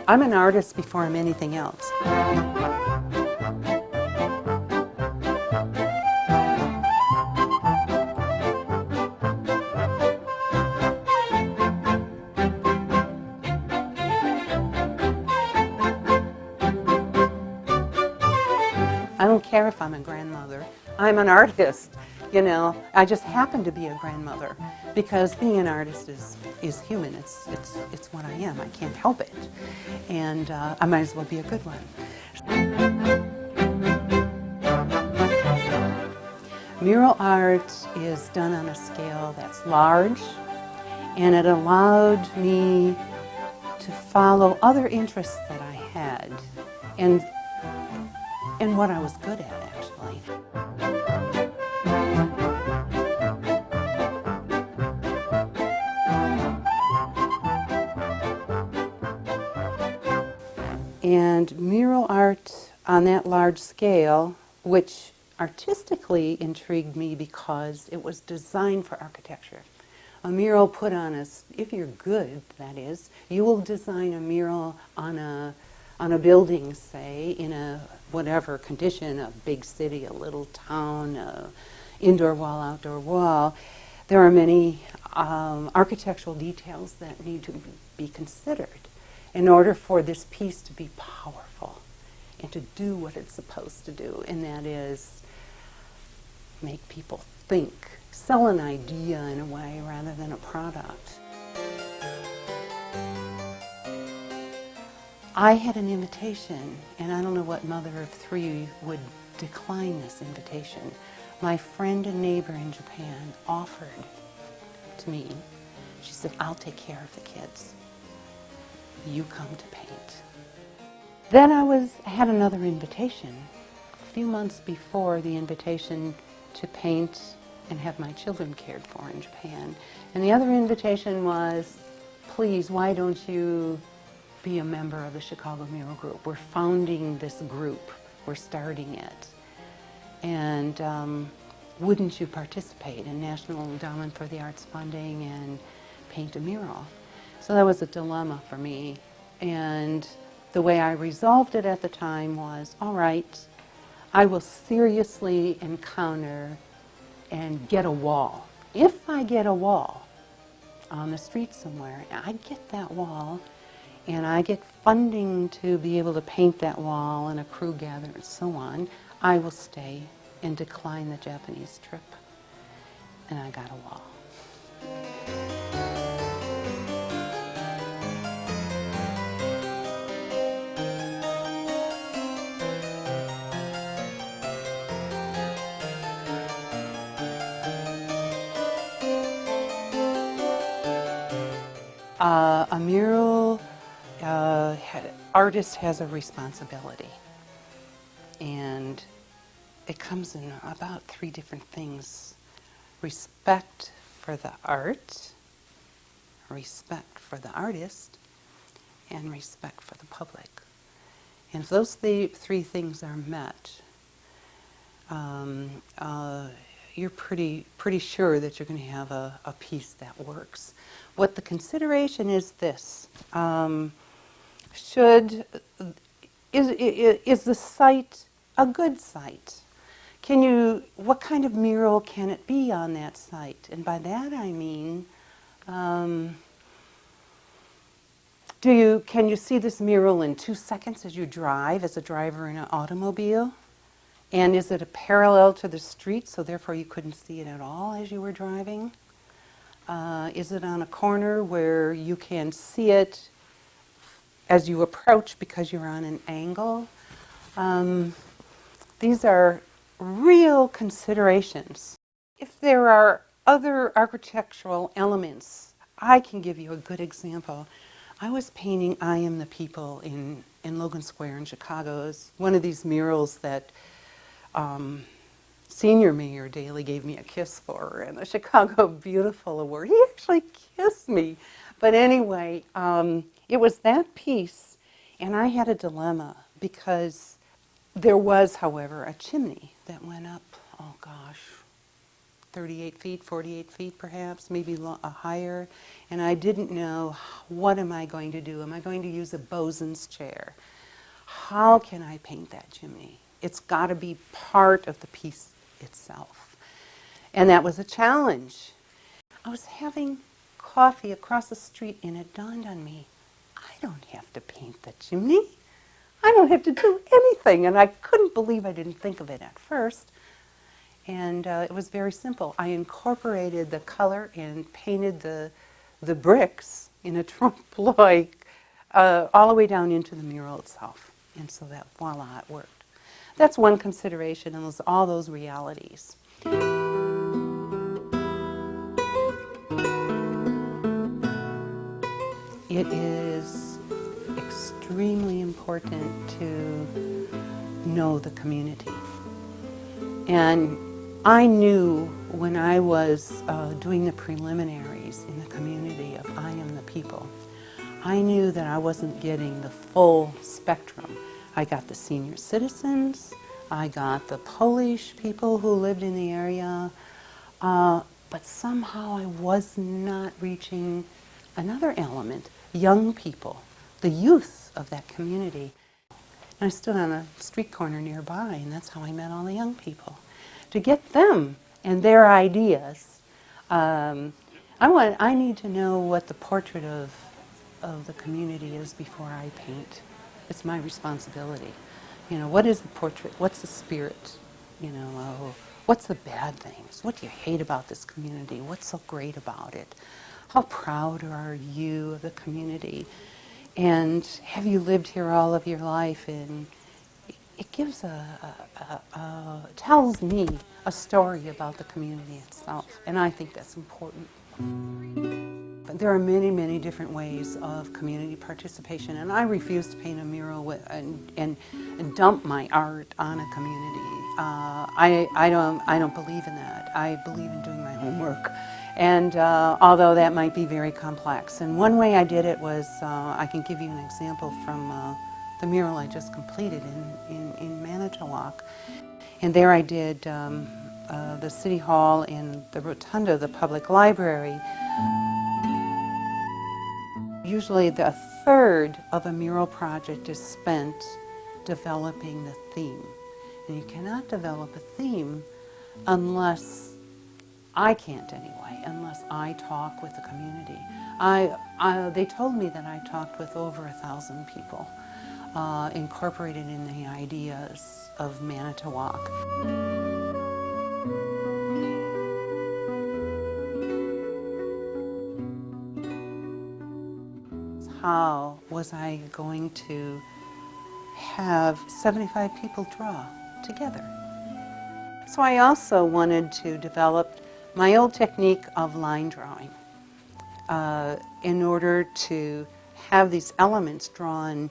I'm an artist before I'm anything else. I don't care if I'm a grandmother. I'm an artist, you know. I just happen to be a grandmother because being an artist is human. It's what I am. I can't help it. And I might as well be a good one. Mural art is done on a scale that's large, and it allowed me to follow other interests that I had and what I was good at, actually. And mural art on that large scale, which artistically intrigued me because it was designed for architecture. A mural put on if you're good, that is, you will design a mural on a building, say, in a whatever condition, a big city, a little town, a indoor wall, outdoor wall. There are many architectural details that need to be considered in order for this piece to be powerful and to do what it's supposed to do, and that is make people think, sell an idea in a way rather than a product. I had an invitation, and I don't know what mother of three would decline this invitation. My friend and neighbor in Japan offered to me, she said, I'll take care of the kids. You come to paint. Then I had another invitation a few months before the invitation to paint and have my children cared for in Japan. And the other invitation was, please, why don't you be a member of the Chicago Mural Group? We're founding this group. We're starting it. And wouldn't you participate in National Endowment for the Arts funding and paint a mural? So that was a dilemma for me. And the way I resolved it at the time was, all right, I will seriously encounter and get a wall. If I get a wall on the street somewhere, I get that wall, and I get funding to be able to paint that wall and a crew gather and so on, I will stay and decline the Japanese trip. And I got a wall. A mural artist has a responsibility, and it comes in about 3 different things: respect for the art, respect for the artist, and respect for the public. And if those 3 things are met, you're pretty sure that you're going to have a piece that works. What the consideration is this: is the site a good site? What kind of mural can it be on that site? And by that I mean, can you see this mural in 2 seconds as you drive, as a driver in an automobile? And is it a parallel to the street, so therefore you couldn't see it at all as you were driving? Is it on a corner where you can see it as you approach because you're on an angle? These are real considerations. If there are other architectural elements, I can give you a good example. I was painting I Am the People in Logan Square in Chicago. It's one of these murals that Senior Mayor Daley gave me a kiss for, and the Chicago Beautiful Award. He actually kissed me. But anyway, it was that piece, And I had a dilemma because there was, however, a chimney that went up, oh gosh, 38 feet, 48 feet perhaps, maybe higher. And I didn't know, what am I going to do? Am I going to use a bosun's chair? How can I paint that chimney? It's got to be part of the piece itself. And that was a challenge. I was having coffee across the street and it dawned on me, I don't have to paint the chimney. I don't have to do anything. And I couldn't believe I didn't think of it at first. And it was very simple. I incorporated the color and painted the bricks in a trompe-l'oeil all the way down into the mural itself. And so that, voila, it worked. That's one consideration, and all those realities. It is extremely important to know the community. And I knew when I was doing the preliminaries in the community of I Am the People, I knew that I wasn't getting the full spectrum. I got the senior citizens, I got the Polish people who lived in the area, but somehow I was not reaching another element, young people, the youth of that community. And I stood on a street corner nearby, and that's how I met all the young people. To get them and their ideas, I need to know what the portrait of the community is before I paint. It's my responsibility. You know, what is the portrait? What's the spirit? You know, what's the bad things? What do you hate about this community? What's so great about it? How proud are you of the community? And have you lived here all of your life? And it gives tells me a story about the community itself, and I think that's important. But there are many, many different ways of community participation, and I refuse to paint a mural and dump my art on a community. I don't believe in that. I believe in doing my homework, and although that might be very complex. And one way I did it was, I can give you an example from the mural I just completed in Manitowoc. And there I did the City Hall and the Rotunda, the public library. Usually a third of a mural project is spent developing the theme. And you cannot develop a theme unless, I can't anyway, unless I talk with the community. They told me that I talked with over 1,000 people, incorporated in the ideas of Manitowoc. How was I going to have 75 people draw together? So I also wanted to develop my old technique of line drawing in order to have these elements drawn,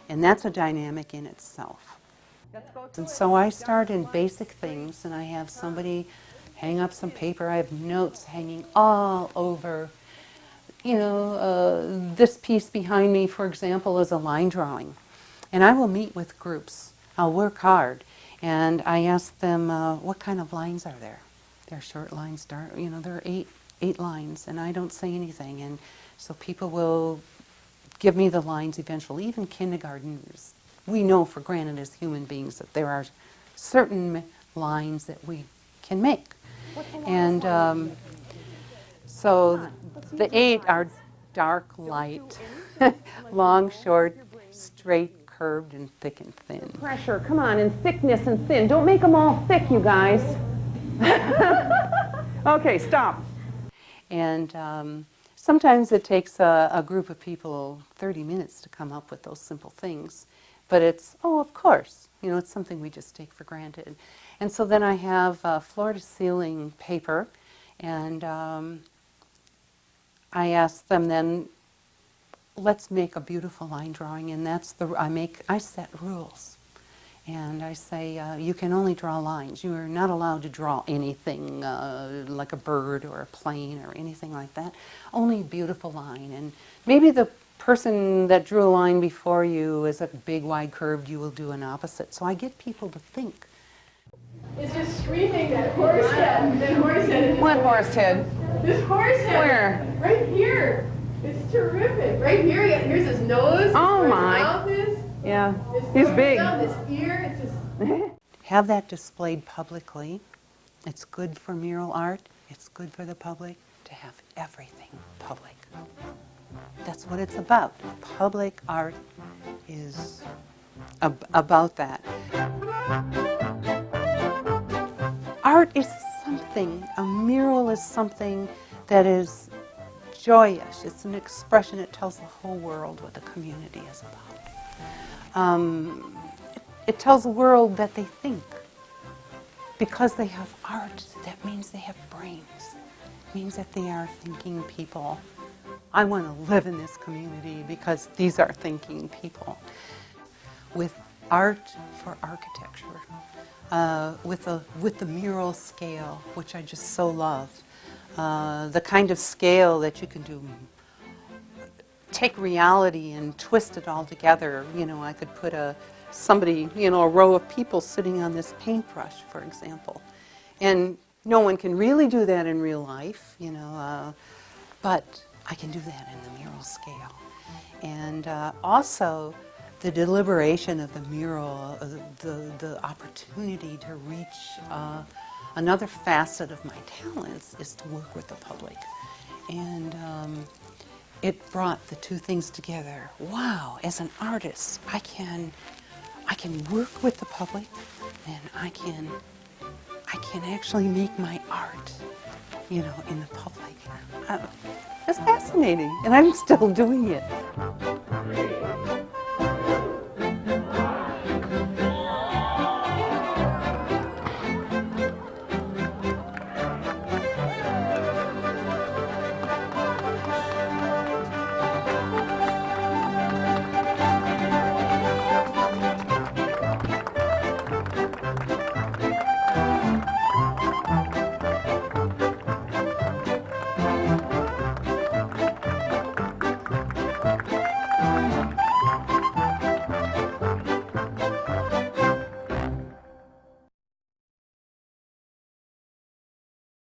and that's a dynamic in itself. And so I start in basic things, and I have somebody hang up some paper. I have notes hanging all over. You know, this piece behind me, for example, is a line drawing. And I will meet with groups. I'll work hard. And I ask them, what kind of lines are there? They're short lines, dark, you know, there are eight lines, and I don't say anything. And so people will give me the lines eventually, even kindergartners. We know for granted as human beings that there are certain lines that we can make. And so the 8 are dark, light, long, short, straight, curved, and thick and thin. Pressure, come on, and thickness and thin. Don't make them all thick, you guys. Okay, stop. And sometimes it takes a group of people 30 minutes to come up with those simple things. But it's, oh, of course, you know, it's something we just take for granted. And so then I have floor-to-ceiling paper, and I ask them then, let's make a beautiful line drawing, and that's I set rules. And I say, you can only draw lines. You are not allowed to draw anything like a bird or a plane or anything like that. Only a beautiful line. And maybe the person that drew a line before you is a big wide curve, you will do an opposite. So I get people to think. It's just screaming that horse head. That horse head. What horse head? This horse head. Where? Right here. It's terrific. Right here, here's his nose. Oh, where my. His mouth is. Yeah, His he's nose big. down, This ear. It's just. Have that displayed publicly. It's good for mural art. It's good for the public to have everything public. That's what it's about. Public art is about that. Art is something, a mural is something that is joyous. It's an expression. It tells the whole world what the community is about. It tells the world that they think. Because they have art, that means they have brains. It means that they are thinking people. I want to live in this community because these are thinking people. With art for architecture, with the mural scale, which I just so love. The kind of scale that you can do, take reality and twist it all together. You know, I could put somebody, a row of people sitting on this paintbrush, for example. And no one can really do that in real life, but I can do that in the mural scale. And also the deliberation of the mural, the opportunity to reach another facet of my talents is to work with the public. And it brought the two things together. Wow, as an artist, I can work with the public, and I can actually make my art, in the public. It's fascinating, and I'm still doing it.